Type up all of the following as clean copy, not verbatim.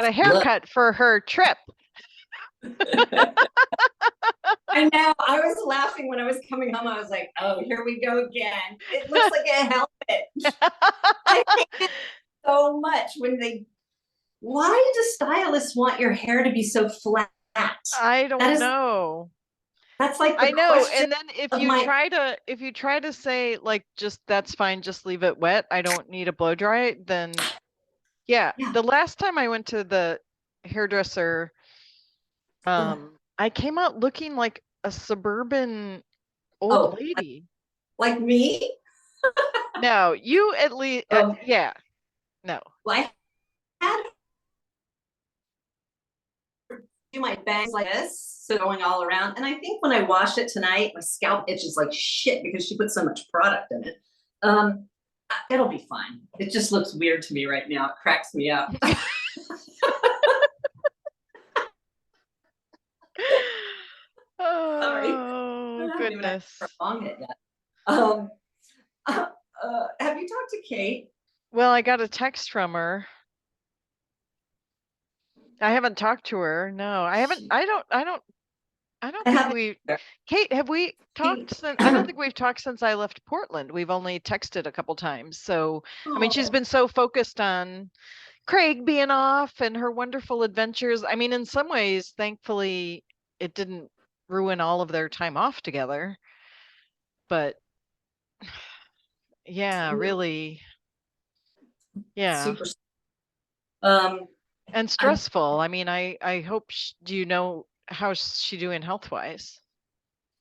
a Look, haircut for her trip. I know. I was laughing when I was coming home. I was like, "Oh, here we go again." It looks like a helmet. I hate it so much when they. Why do stylists want your hair to be so flat? I That don't is, know. that's like the I know. question And then if of you my. try to say like just that's fine, just leave it wet. I don't need a blow dry it, then yeah. Yeah, The last time I went to the hairdresser, yeah. I came out looking like a suburban old Oh, lady. like me. No, you at least yeah. No. Well, I had to do my bangs like this, so going all around. And I think when I wash it tonight, my scalp itches like shit because she put so much product in it. Um, it'll be fine. It just looks weird to me right now. It cracks me up. Sorry, Oh, I haven't even goodness. prolonged it yet. Um, have you talked to Kate? Well, I got a text from her. I haven't talked to her. No, I haven't. I don't I think haven't. we, Kate, have we talked since? I don't think we've talked since I left Portland. We've only texted a couple times. So, I mean, she's Oh, been so focused on Craig being off and her wonderful adventures. I mean, in some ways, thankfully, it didn't ruin all of their time off together. But yeah, really, yeah. super. Um, And I'm stressful. I mean, I hope do you know how's she doing health wise?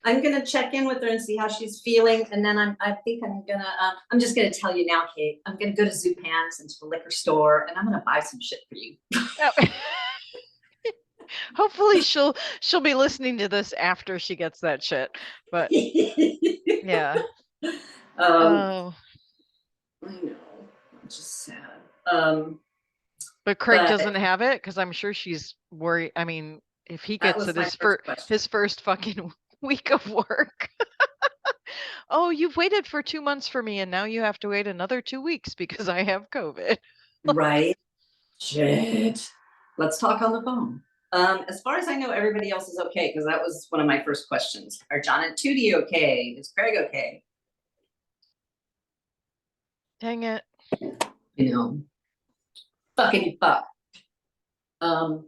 I'm gonna check in with her and see how she's feeling, and then I think I'm gonna I'm just gonna tell you now, Kate. I'm gonna go to Zupan's into the liquor store, and I'm gonna buy some shit for you. Oh. Hopefully she'll be listening to this after she gets that shit. But yeah. um, Oh, I know, it's just sad. but Craig But doesn't have it because I'm sure she's worried. I mean, if he that gets was it my first his question. first fucking week of work. Oh, you've waited for 2 months for me and now you have to wait another 2 weeks because I have COVID. Right? Shit. Let's talk on the phone. As far as I know, everybody else is okay because that was one of my first questions. Are John and Tootie okay? Is Craig okay? Dang it. You know, fucking fuck. Um,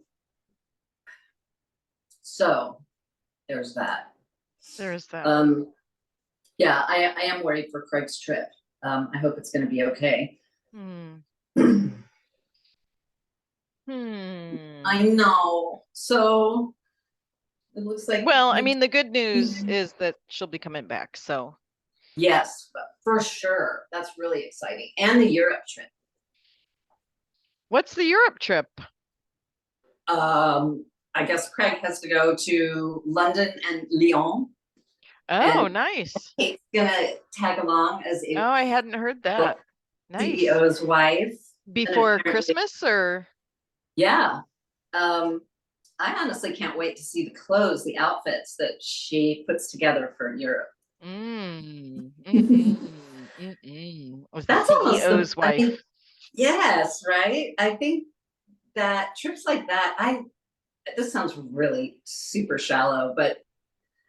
so there's that. There's that. Um, yeah, I am worried for Craig's trip. I hope it's going to be okay. Hmm. I Hmm. know. So it looks like Well, I you. mean, the good news is that she'll be coming back. So, Yes, for sure. That's really exciting. And the Europe trip. what's the Europe trip? I guess Craig has to go to London and Lyon, Oh, and nice. Kate's gonna tag along as Oh, a I hadn't heard that. Nice. CEO's wife. And Before apparently, Christmas or? yeah. Um, I honestly can't wait to see the clothes, the outfits that she puts together for Europe. Was the That's almost the, CEO's I mean, wife. yes, right? I think that trips like that, this sounds really super shallow, but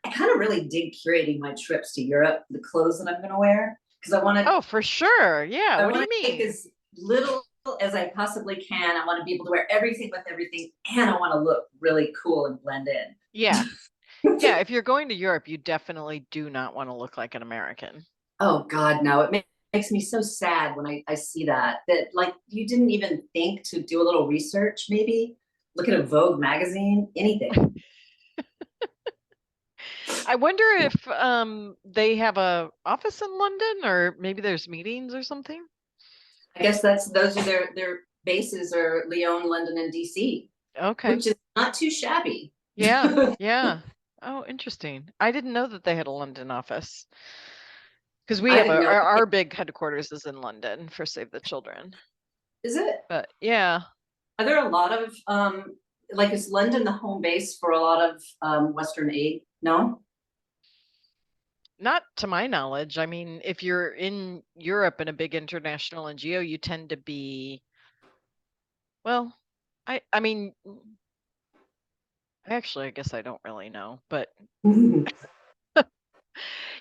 I kind of really dig curating my trips to Europe, the clothes that I'm going to wear, because Oh, for sure. Yeah. I What do want you to take mean? as little as I possibly can. I want to be able to wear everything with everything, and I want to look really cool and blend in. Yeah. Yeah. If you're going to Europe, you definitely do not want to look like an American. Oh God, no! Makes me so sad when I see that like you didn't even think to do a little research, maybe look at a Vogue magazine, anything. I wonder if they have a office in London or maybe there's meetings or something. I guess those are their bases are Lyon, London, and DC, Okay. which is not too shabby. Yeah. Yeah. Oh, interesting. I didn't know that they had a London office because we I have didn't know. our big headquarters is in London for Save the Children. Is it? But yeah, Are there a lot of like is London the home base for a lot of Western aid? No. not to my knowledge. I mean, if you're in Europe in a big international NGO, you tend to be, well, I mean, actually, I guess I don't really know, but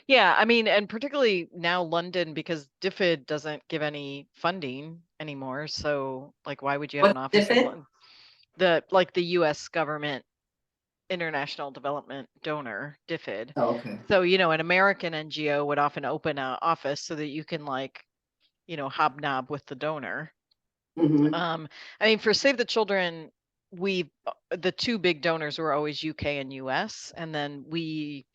yeah, I mean, and particularly now London, because DFID doesn't give any funding anymore. So like, why would you have an What's office in DFID? London? The US government international development donor, DFID. Oh, okay. So, an American NGO would often open an office so that you can like, hobnob with the donor. Mhm. I mean, for Save the Children, the two big donors were always UK and US, and then we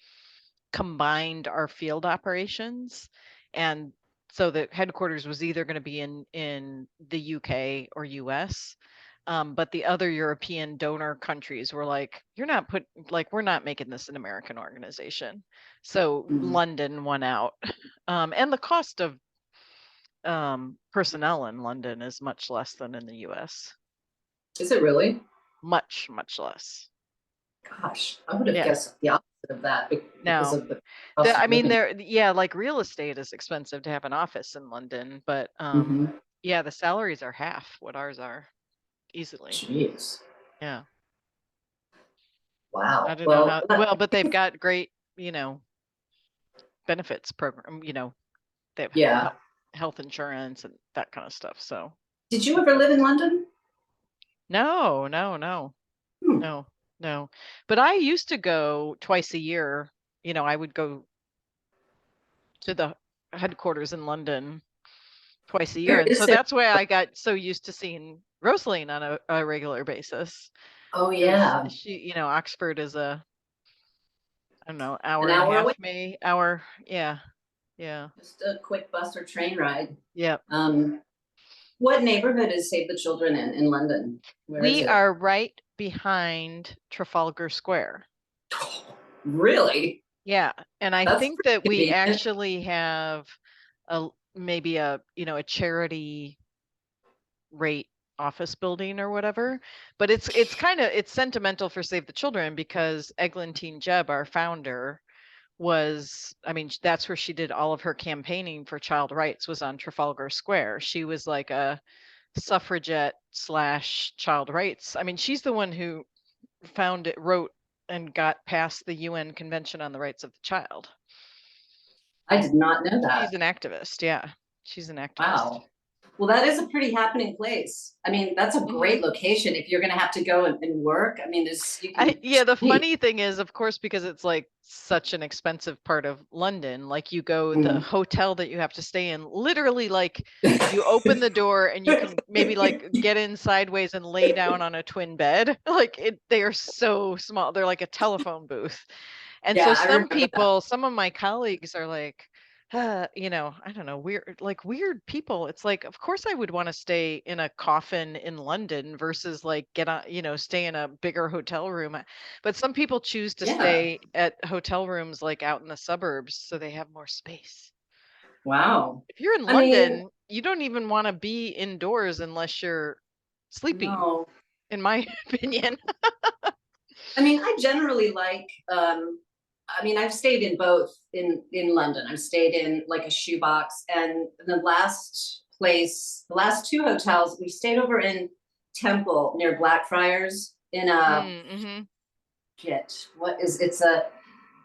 combined our field operations, and so the headquarters was either going to be in the UK or US. But the other European donor countries were like, we're not making this an American organization. So Mhm. London won out. And the cost of personnel in London is much less than in the US. Is it really? Much, much less. Gosh, I would have Yeah. guessed the opposite of that because No. of the cost I of mean, living. yeah, like real estate is expensive to have an office in London, but Mhm. yeah, the salaries are half what ours are easily. Jeez. Yeah. I Wow. don't know Well, how well, but they've got great, benefits program, they have yeah. health insurance and that kind of stuff. So Did you ever live in London? no, no, no, Hmm. no, no. But I used to go twice a year. I would go to the headquarters in London twice a year. Where And is so there? that's why I got so used to seeing Rosaline on a regular basis. Oh, Because yeah. she, Oxford is I don't know, An hour and a hour away. half, maybe hour. Yeah. Yeah. Just a quick bus or train ride. Yeah. Um, what neighborhood is Save the Children in London? Where is We it? are right behind Trafalgar Square. Really? Yeah. And I That's think that we pretty convenient. actually have maybe a charity rate office building or whatever, but it's sentimental for Save the Children because Eglantine Jebb, our founder, I mean, that's where she did all of her campaigning for child rights, was on Trafalgar Square. She was like a suffragette slash child rights. I mean, she's the one who wrote and got past the UN Convention on the Rights of the Child. I did not know She's that. an activist. Yeah. She's an activist. Wow. Well, that is a pretty happening place. I mean, that's a Hmm. great location if you're going to have to go and work. I mean, you can Yeah, the sleep. funny thing is, of course, because it's like such an expensive part of London, like the Mhm. hotel that you have to stay in, literally, like you open the door and you can maybe like get in sideways and lay down on a twin bed. They are so small. They're like a telephone booth. And so Yeah, I remember that. some of my colleagues are like, I don't know, weird people. It's like, of course I would want to stay in a coffin in London versus like stay in a bigger hotel room. But some people choose to Yeah. stay at hotel rooms like out in the suburbs so they have more space. Wow. If you're in I mean, London, you don't even want to be indoors unless you're sleeping, no. in my opinion. I mean, I generally like I mean, I've stayed in both in London. I've stayed in like a shoebox, and the last two hotels, we stayed over in Temple near Blackfriars in a Mm-hmm. shit. It's a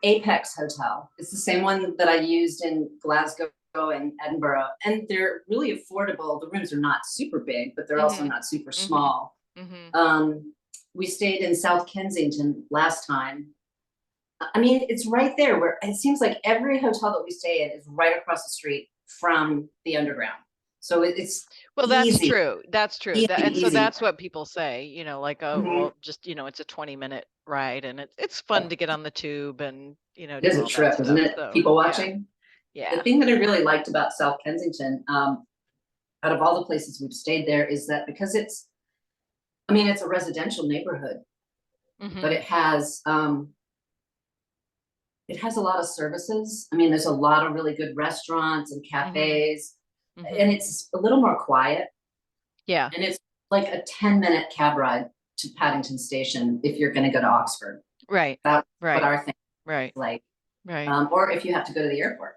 Apex hotel. It's the same one that I used in Glasgow and Edinburgh, and they're really affordable. The rooms are not super big, but they're also Mm-hmm. not super Mm-hmm. small. Mm-hmm. We stayed in South Kensington last time. I mean, it's right there where it seems like every hotel that we stay in is right across the street from the underground. So it's Well, that's easy, true. That's true. easy, And so easy. that's what people say, like, oh, Mhm. well, just, it's a 20-minute ride and it's fun to get on the tube and, It do is a all that trip, isn't stuff. it? So, People yeah. watching. The Yeah. thing that I really liked about South Kensington, out of all the places we've stayed there, is that because I mean, it's a residential neighborhood, but Hmm. it has a lot of services. I mean, there's a lot of really good restaurants and Hmm. cafes, Hmm. and it's a little more quiet. Yeah. And it's like a 10-minute cab ride to Paddington Station if you're going to go to Oxford. Right. That's what Right. our thing Right. is like. Right. Or if you have to go to the airport.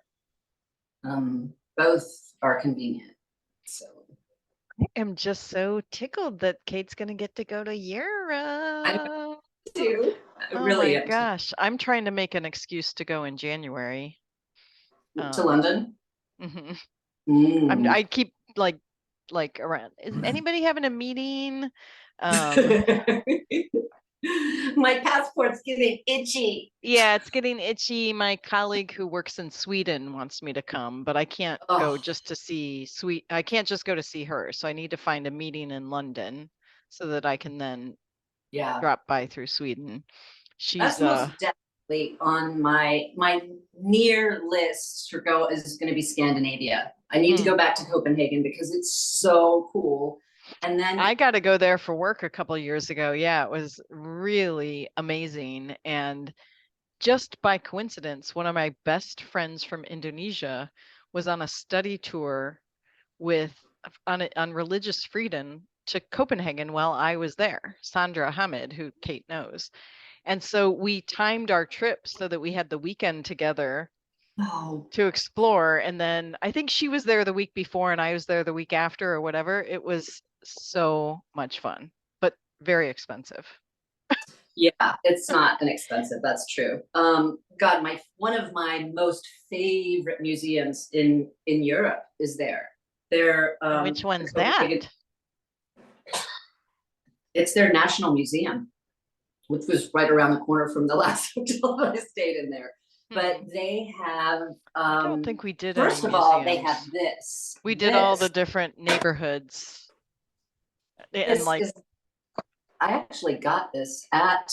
Both are convenient. So am just so tickled that Kate's gonna get to go to Europe. too. I Oh really my am too. gosh. I'm trying to make an excuse to go in January. To London. Mhm. Mm. I keep like around. Is anybody having a meeting? Um, My passport's getting itchy. yeah, it's getting itchy. My colleague who works in Sweden wants me to come, but I can't go Oh, just to see I can't just go to see her. So I need to find a meeting in London so that I can then yeah. drop by through Sweden. That's She's most definitely on my near list to go is going to be Scandinavia. I need to go back to Copenhagen because it's so cool. And then I got to go there for work a couple years ago. Yeah, it was really amazing. And just by coincidence, one of my best friends from Indonesia was on a study tour with on religious freedom to Copenhagen while I was there. Sandra Hamid, who Kate knows. And so we timed our trip so that we had the weekend together oh to explore. And then I think she was there the week before and I was there the week after or whatever. It was so much fun, but very expensive. yeah, it's not inexpensive. That's true. God, my one of my most favorite museums in Europe is there. They're Which the one's Copenhagen. that? It's their national museum, which was right around the corner from the last hotel I stayed in there. But they have, I don't think we did any first of all, they have museums. this. We did all the This different neighborhoods and this like, is. I actually got this at.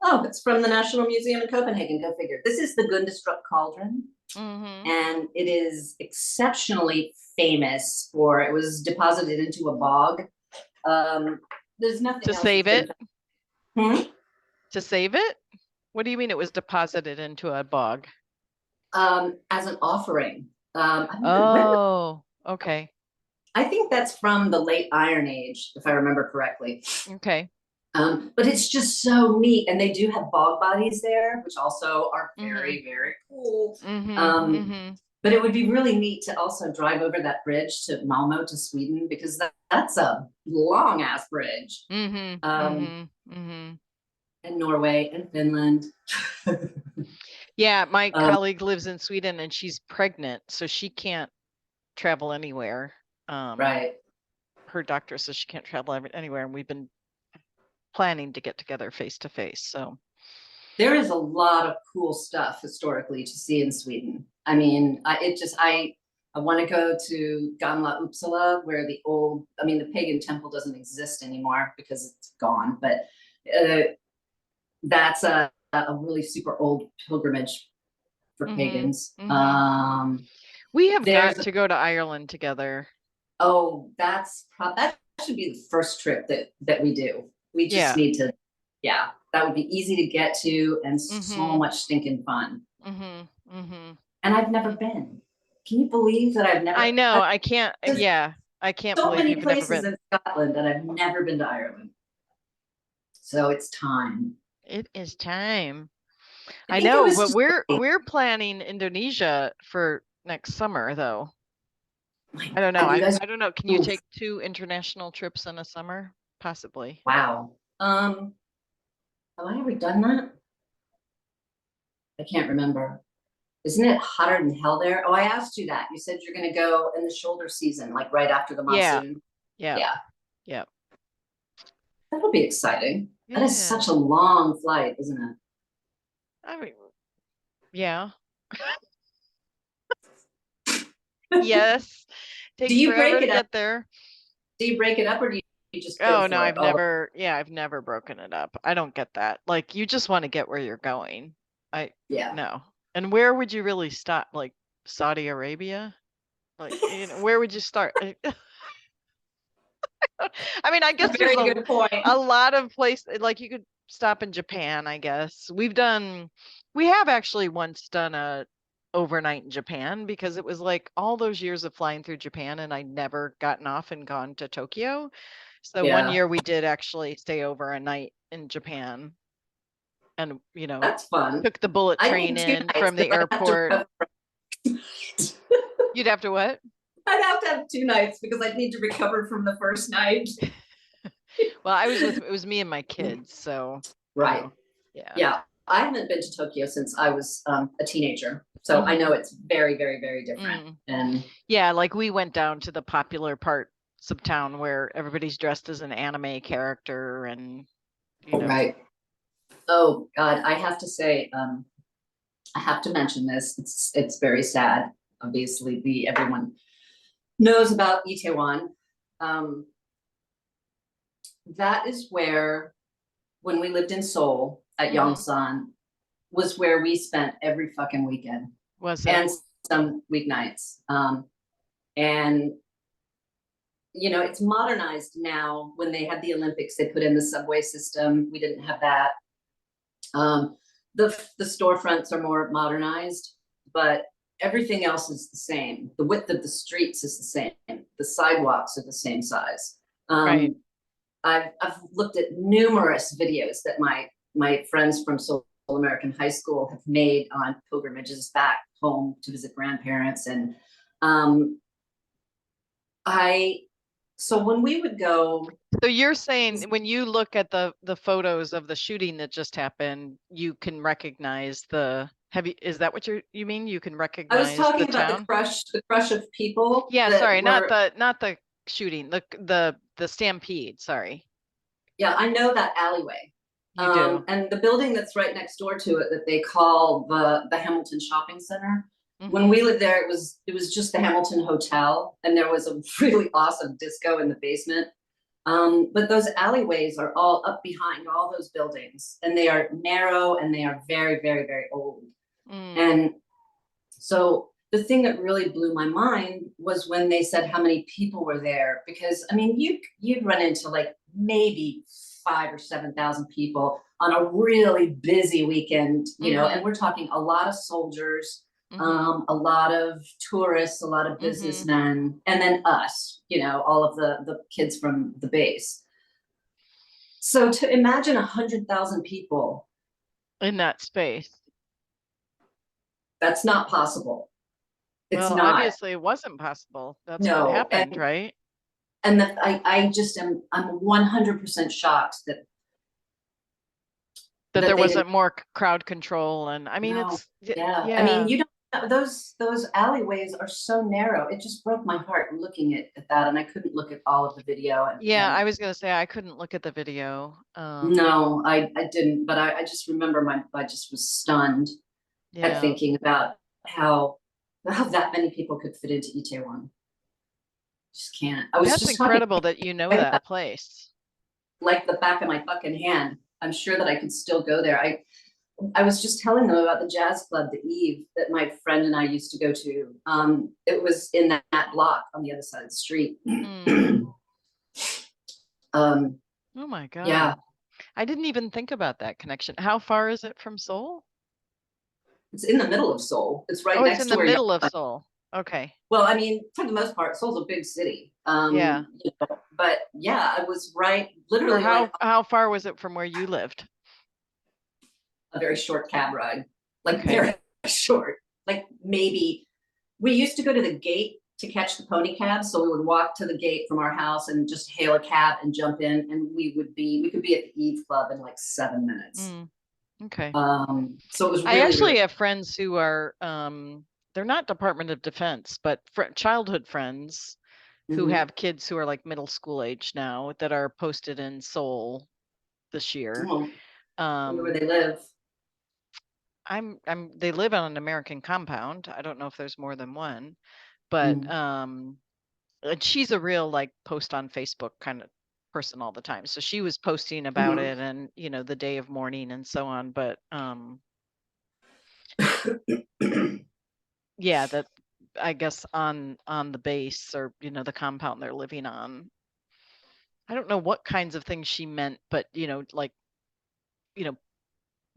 Oh, it's from the National Museum in Copenhagen. Go figure. This is the Gundestrup Cauldron, mm-hmm. and it is exceptionally famous for. It was deposited into a bog. There's nothing To else save that's it. been. To save it? What do you mean it was deposited into a bog? As an offering. Oh, okay. I think that's from the late Iron Age, if I remember correctly. Okay. But it's just so neat, and they do have bog bodies there, which also are Mm-hmm. very cool. Mm-hmm. Mm-hmm. But it would be really neat to also drive over that bridge to Malmo to Sweden because that's a long ass bridge. Mm-hmm. Um, Mm-hmm. Mm-hmm. and Norway and Finland. Yeah, my colleague lives in Sweden and she's pregnant, so she can't travel anywhere. Right. Her doctor says she can't travel anywhere, and we've been planning to get together face to face. So there is a lot of cool stuff historically to see in Sweden. I mean, I want to go to Gamla Uppsala, where the pagan temple doesn't exist anymore because it's gone, but that's a really super old pilgrimage for pagans. We have got to go to Ireland together. Oh, that should be the first trip that we do. We just need to, yeah, that would be easy to get to and so much stinking fun. And I've never been. Can you believe that I've never? I know. I can't. Yeah, I can't So believe many you've never places been. in Scotland that I've never been to Ireland. So it's time. It is time. I know, but we're planning Indonesia for next summer, though. I don't know. I don't know. Can you take 2 international trips in a summer? Possibly. Wow. Have I ever done that? I can't remember. Isn't it hotter than hell there? Oh, I asked you that. You said you're going to go in the shoulder season, like right after the monsoon. Yeah. That'll be exciting. Yeah. That is such a long flight, isn't it? I mean, yeah. Yes. Takes forever to get there. Do you break it up or do you just go Oh for no, it? I've never broken it up. I don't get that. Like you just want to get where you're going. No. And where would you really stop? Like Saudi Arabia? Like where would you start? I mean, I guess there's a lot of places like you could stop in Japan, I guess. We have actually once done a overnight in Japan because it was like all those years of flying through Japan and I'd never gotten off and gone to Tokyo. So one year we did actually stay over a night in Japan and, that's fun. Took the bullet train in from the airport. You'd have to what? I'd have to have 2 nights because I'd need to recover from the first night. Well, it was me and my kids, so. Right. Yeah. Yeah. I haven't been to Tokyo since I was a teenager. So I know it's very, very, very different. And yeah, like we went down to the popular parts of town where everybody's dressed as an anime character and, you know. Right. Oh God, I have to say, I have to mention this. It's very sad. Obviously, everyone knows about Itaewon. That is where, when we lived in Seoul at Yongsan, was where we spent every fucking weekend. Was it? And some weeknights. And you know, it's modernized now. When they had the Olympics, they put in the subway system. We didn't have that. The storefronts are more modernized, but everything else is the same. The width of the streets is the same. The sidewalks are the same size. Right. I've looked at numerous videos that my friends from Seoul American High School have made on pilgrimages back home to visit grandparents. And so when we would go. So you're saying when you look at the photos of the shooting that just happened, you can recognize is that what you mean? You can recognize I was talking the about town? the crush of people. Yeah, sorry, not the shooting, the stampede, sorry. Yeah, I know that alleyway. You do. And the building that's right next door to it that they call the Hamilton Shopping Center. When we lived there, it was just the Hamilton Hotel, and there was a really awesome disco in the basement. But those alleyways are all up behind all those buildings, and they are narrow and they are very, very, very old. And so the thing that really blew my mind was when they said how many people were there, because I mean, you'd run into like maybe 5,000 or 7,000 people on a really busy weekend, you know, and we're talking a lot of soldiers, a lot of tourists, a lot of businessmen, and then us, you know, all of the kids from the base. So to imagine 100,000 people in that space, that's not possible. It's well, not. obviously it wasn't possible. That's what happened, right? And that I'm 100% shocked that there wasn't more crowd control. And I mean, yeah. I mean, you don't, those alleyways are so narrow. It just broke my heart looking at that, and I couldn't look at all of the video. I was gonna say I couldn't look at the video. No, I didn't, but I just remember I just was stunned at thinking about how that many people could fit into Itaewon. Just can't. That's incredible that you know that place. Like the back of my fucking hand. I'm sure that I could still go there. I was just telling them about the jazz club, the Eve, that my friend and I used to go to. It was in that block on the other side of the street. Oh my God. Yeah. I didn't even think about that connection. How far is it from Seoul? It's in the middle of Seoul. It's right next to it's in the middle of Seoul. Okay. Well, I mean, for the most part, Seoul's a big city. Yeah. You know, but yeah, it was right, literally. How far was it from where you lived? A very short cab ride, like very short. Like maybe we used to go to the gate to catch the pony cab, so we would walk to the gate from our house and just hail a cab and jump in, and we could be at the Eve Club in like 7 minutes. Okay. So it was really, I actually have friends who are they're not Department of Defense, but childhood friends who have kids who are like middle school age now that are posted in Seoul this year. Where they live. They live on an American compound. I don't know if there's more than one, but and she's a real like post on Facebook kind of person all the time. So she was posting about it and, you know, the day of mourning and so on. But yeah, that I guess on the base, or, you know, the compound they're living on. I don't know what kinds of things she meant, but, you know, like, you know,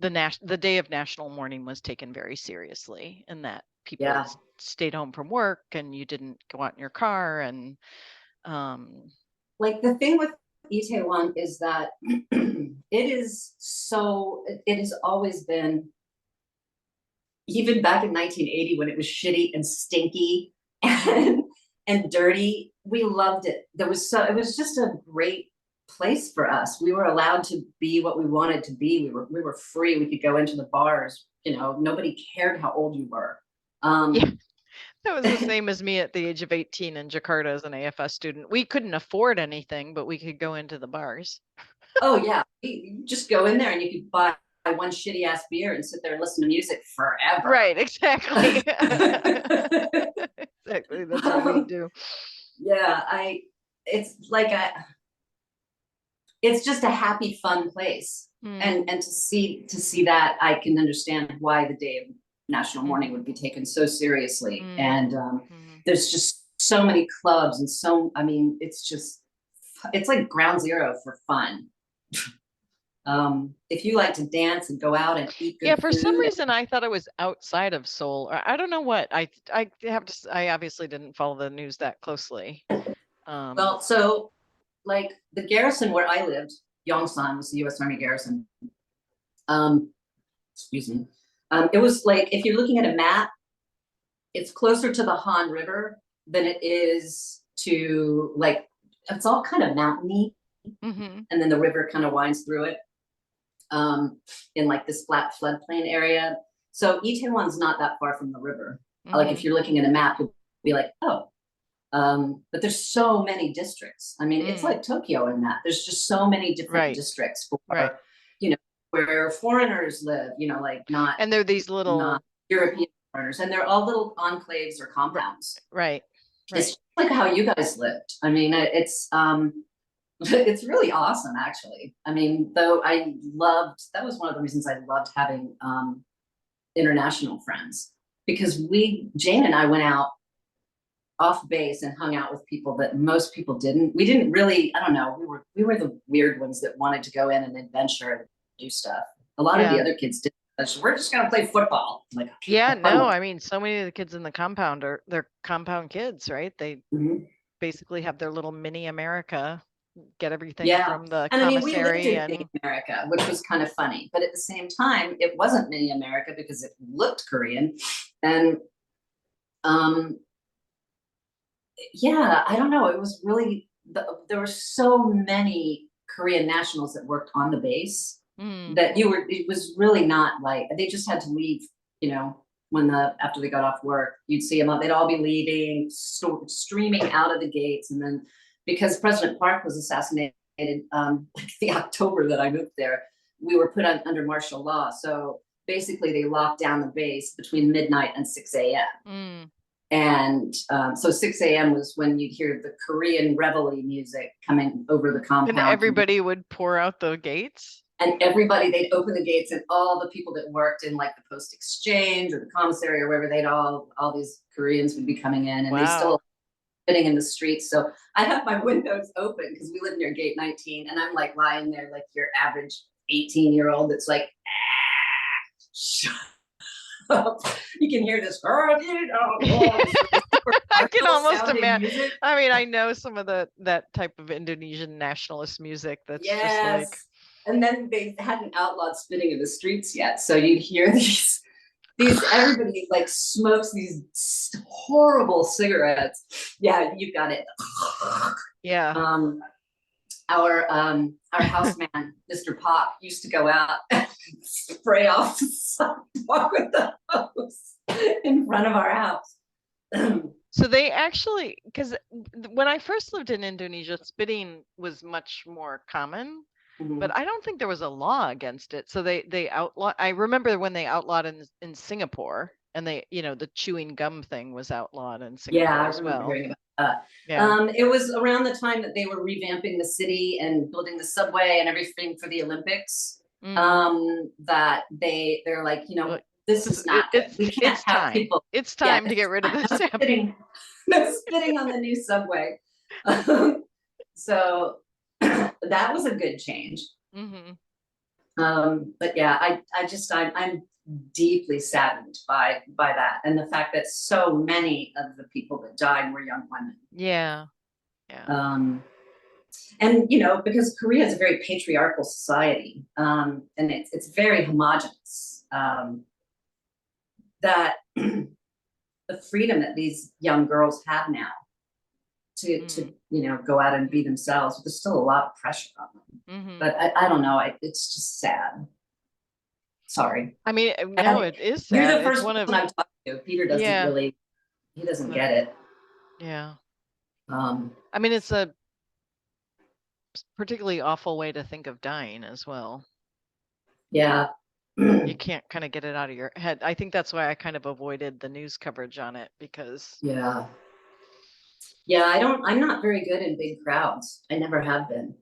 the day of national mourning was taken very seriously, and that people stayed home from work and you didn't go out in your car. And like the thing with Itaewon is that it has always been, even back in 1980 when it was shitty and stinky and dirty. We loved it. It was just a great place for us. We were allowed to be what we wanted to be. We were free. We could go into the bars. Nobody cared how old you were. Yeah. That was the same as me at the age of 18 in Jakarta as an AFS student. We couldn't afford anything, but we could go into the bars. Oh yeah, you just go in there and you could buy one shitty ass beer and sit there and listen to music forever. Right, exactly. Exactly, that's what we do. Yeah, it's just a happy, fun place. And to see that, I can understand why the day of National Mourning would be taken so seriously. And there's just so many clubs and it's like ground zero for fun. If you like to dance and go out and eat good for some food, reason I thought it was outside of Seoul. I don't know what. I obviously didn't follow the news that closely. Well, so like the garrison where I lived, Yongsan was the U.S. Army garrison. Excuse me. It was like, if you're looking at a map, it's closer to the Han River than it is to, like, it's all kind of mountainy, and then the river kind of winds through it, in like this flat floodplain area. So Itaewon's not that far from the river. Like if you're looking at a map, you'll be like, oh. But there's so many districts. I mean, it's like Tokyo in that. There's just so many different districts for, where foreigners live, like not. And they're these little European foreigners, and they're all little enclaves or compounds. Right. It's like how you guys lived. I mean, it's really awesome, actually. I mean, though that was one of the reasons I loved having international friends, because Jane and I went out off base and hung out with people that most people didn't. We didn't really, I don't know, we were the weird ones that wanted to go in and adventure and do stuff. A lot of the other kids did. We're just gonna play football. I'm like, okay, I mean, so many of the kids in the compound they're compound kids, right? They basically have their little mini America, get everything from the commissary. I mean, we lived in mini America, which was kind of funny, but at the same time, it wasn't mini America because it looked Korean. And I don't know. It was really, there were so many Korean nationals that worked on the base that it was really not like, they just had to leave, after they got off work, you'd see them, they'd all be leaving, streaming out of the gates. And then because President Park was assassinated, the October that I moved there, we were put under martial law. So basically they locked down the base between midnight and 6 a.m. And so 6 a.m. was when you'd hear the Korean reveille music coming over the compound. And everybody would pour out the gates? And they'd open the gates, and all the people that worked in like the post exchange or the commissary or wherever, all these Koreans would be coming in, and they still sitting in the streets. So I have my windows open because we live near Gate 19, and I'm like lying there like your average 18-year-old that's like, shut up. You can hear this. I can almost imagine. I mean, I know some of that type of Indonesian nationalist music that's just like. And then they hadn't outlawed spitting in the streets yet, so you'd hear these everybody like smokes these horrible cigarettes. Yeah, you got it. Yeah. Our houseman, Mr. Pop, used to go out and spray off the sidewalk with the hose in front of our house. So they actually, because when I first lived in Indonesia, spitting was much more common. But I don't think there was a law against it. So they outlawed. I remember when they outlawed in Singapore, and the chewing gum thing was outlawed in Singapore as well. Hearing about that. It was around the time that they were revamping the city and building the subway and everything for the Olympics. That they're like, this is not good. We can't have people. It's time to get rid of this. Spitting on the new subway. So. That was a good change. But yeah, I'm deeply saddened by that, and the fact that so many of the people that died were young women. Yeah. And because Korea is a very patriarchal society, and it's very homogenous. That the freedom that these young girls have now to go out and be themselves. But there's still a lot of pressure on them. But I don't know. It's just sad. Sorry. I mean, no, it is sad. You're the It's first one person of, I've talked to. Peter doesn't yeah, really, he doesn't get it. yeah. Um, I mean, it's a particularly awful way to think of dying as well. yeah. You can't kind of get it out of your head. I think that's why I kind of avoided the news coverage on it, because Yeah. I'm not very good in big crowds. I never have been.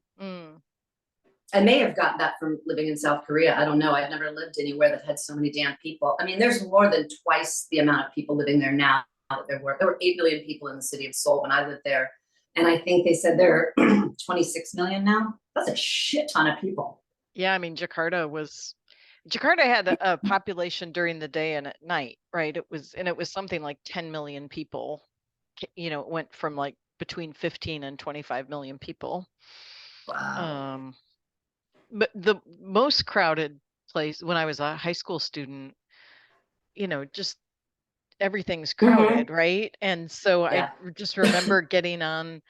I may have gotten that from living in South Korea. I don't know. I've never lived anywhere that had so many damn people. I mean, there's more than twice the amount of people living there now that there were. There were 8 million people in the city of Seoul when I lived there. And I think they said there are 26 million now. That's a shit ton of people. Yeah, I mean, Jakarta had a population during the day and at night, right? It was something like 10 million people. It went from like between 15 and 25 million people. Wow. But the most crowded place when I was a high school student, just everything's crowded, right? And so Yeah. I just remember getting on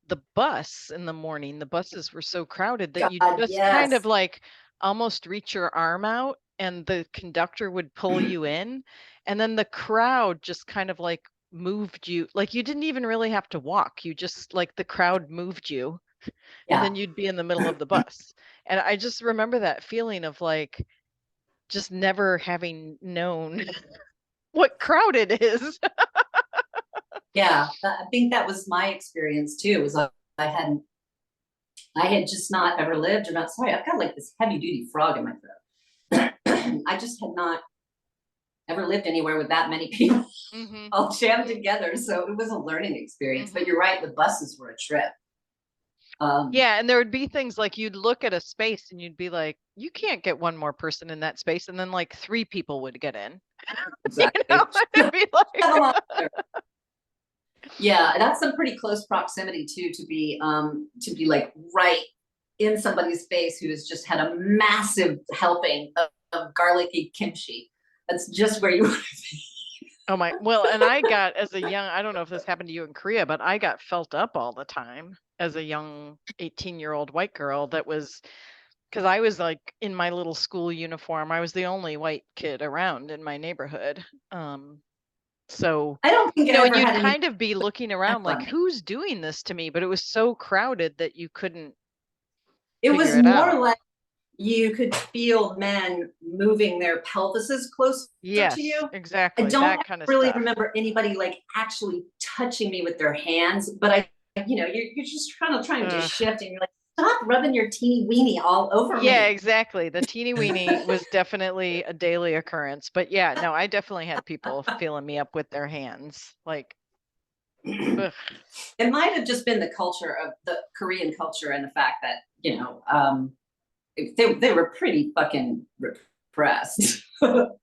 the bus in the morning. The buses were so crowded that you just kind of like almost reach your arm out and the conductor would pull you in, and then the crowd just kind of like moved you, like you didn't even really have to walk, you just like the crowd moved you, and then you'd be in the middle of the bus. And I just remember that feeling of like just never having known what crowd it is. Yeah, I think that was my experience too. Was I had just not ever lived around. Sorry, I've got like this heavy duty frog in my throat. I just had not ever lived anywhere with that many people all jammed together. So it was a learning experience. But you're right, the buses were a trip. Yeah, and there would be things like you'd look at a space and you'd be like, you can't get one more person in that space, and then like 3 people would get in. Exactly. It'd be like yeah, that's some pretty close proximity too, to be like right in somebody's face who has just had a massive helping of garlicky kimchi. That's just where you want to be. Oh my, well, and I got as a young, I don't know if this happened to you in Korea, but I got felt up all the time as a young 18-year-old white girl. That was because I was like in my little school uniform. I was the only white kid around in my neighborhood. So I don't think and you'd kind of be looking around like, who's doing this to me? But it was so crowded that you couldn't. It was more like you could feel men moving their pelvises closer to you. Exactly. I don't really remember anybody like actually touching me with their hands, but you're just trying to shift, and you're like, stop rubbing your teeny weenie all over me. Yeah, exactly. The teeny weenie was definitely a daily occurrence. But yeah, no, I definitely had people feeling me up with their hands. Like, it might have just been the culture of the Korean culture and the fact that, they were pretty fucking repressed. But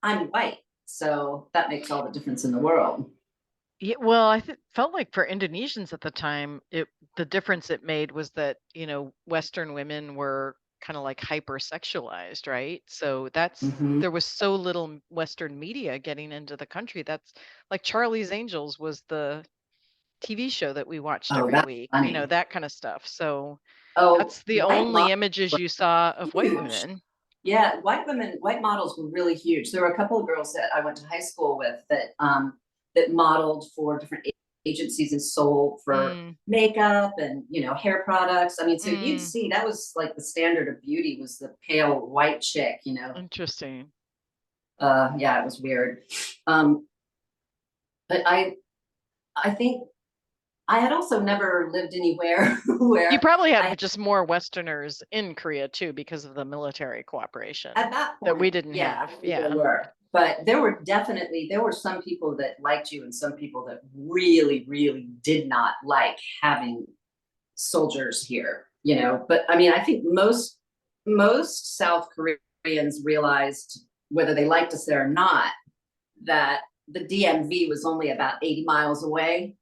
I'm white, so that makes all the difference in the world. Yeah, well, I felt like for Indonesians at the time, the difference it made was that, Western women were kind of like hypersexualized, right? So there was so little Western media getting into the country. That's like Charlie's Angels was the TV show that we watched every week, that kind of stuff. So that's the only images you saw of white women. Yeah, white models were really huge. There were a couple of girls that I went to high school with that modeled for different agencies in Seoul for makeup and hair products. I mean, so you'd see that was like the standard of beauty was the pale white chick. Interesting. Yeah, it was weird. But I think I had also never lived anywhere where you probably had just more Westerners in Korea too because of the military cooperation at that point, that we didn't have. Yeah, there were. But there were some people that liked you and some people that really, really did not like having soldiers here. But I mean, I think most South Koreans realized, whether they liked us there or not, that the DMV was only about 80 miles away.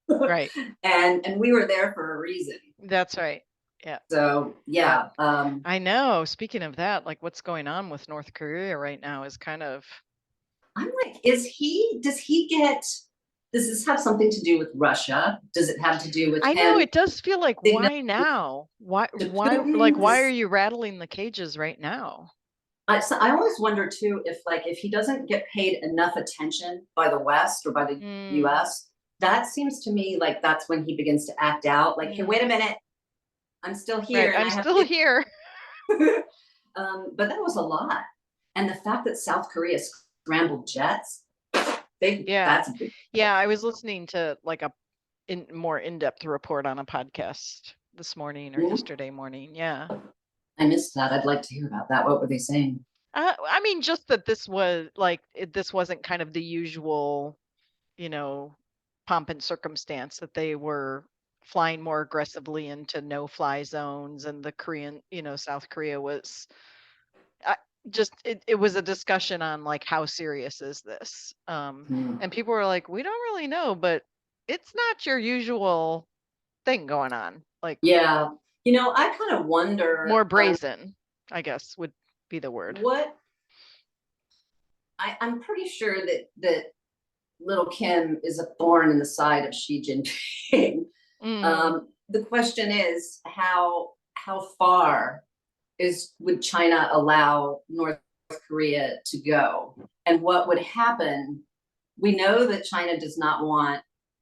Right. and we were there for a reason. That's right. Yeah. So yeah. I know. Speaking of that, like what's going on with North Korea right now is kind of. I'm like, does he get Does this have something to do with Russia? Does it have to do with I know him it does feel like, why now? Why, to like, Putin? why are you rattling the cages right now? I always wonder too if like if he doesn't get paid enough attention by the West or by the Mm, US, that seems to me like that's when he begins to act out. Like, hey, mm. wait a minute, I'm still Right, here and I'm I have still here. but that was a lot. And the fact that South Korea scrambled jets, Yeah. that's a big Yeah, I was listening to like a more in-depth report on a podcast this morning or deal. yesterday morning. Yeah. I missed that. I'd like to hear about that. What were they saying? I mean, just that this was like, this wasn't kind of the usual, you know, pomp and circumstance, that they were flying more aggressively into no-fly zones, and the Korean, South Korea was I, just it was a discussion on like, how serious is this? Hmm. And people were like, we don't really know, but it's not your usual thing going on. Like, Yeah. I kind of wonder more brazen, I guess would be the word. what I'm pretty sure that little Kim is a thorn in the side of Xi Jinping. Mm, The question is how far would China allow North Korea to go, and what would happen? We know that China does not want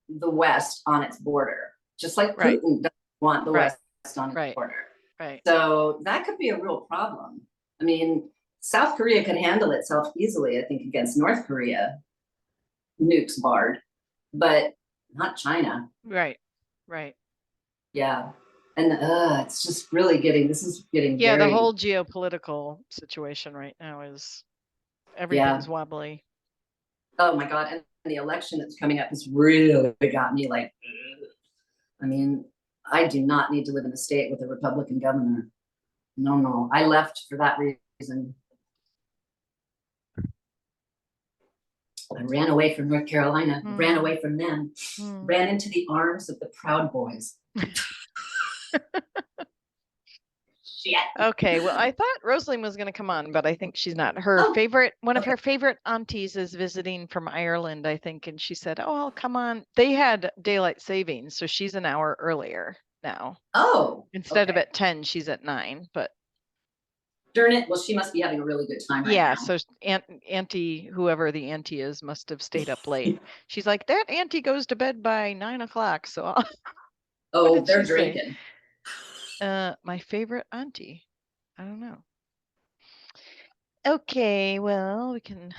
the West on its border, just like right, Putin doesn't want the right, West on its right, border. right. So that could be a real problem. I mean, South Korea could handle itself easily, I think, against North Korea, nukes barred, but not China. Right. Right. Yeah. And it's just really this is getting Yeah, the very, whole geopolitical situation right now is, yeah. everything's wobbly. Oh my God. And the election that's coming up has really got me like, ugh. I mean, I do not need to live in a state with a Republican governor. No, no. I left for that reason. I ran away from North Carolina, ran Hmm. away from them, Hmm. ran into the arms of the Proud Boys. Shit. Okay, well, I thought Rosaline was going to come on, but I think she's not. Oh, One of okay. her favorite aunties is visiting from Ireland, I think, and she said, "Oh, I'll come on." They had daylight savings, so she's an hour earlier now. Oh, Instead of okay. at 10, she's at 9. But Darn it. Well, she must be having a really good time right yeah, now. so Auntie, whoever the auntie is, must have stayed up late. She's like, that auntie goes to bed by 9 o'clock. So what Oh, did she they're say? drinking. My favorite auntie. I don't know. Okay, well, we can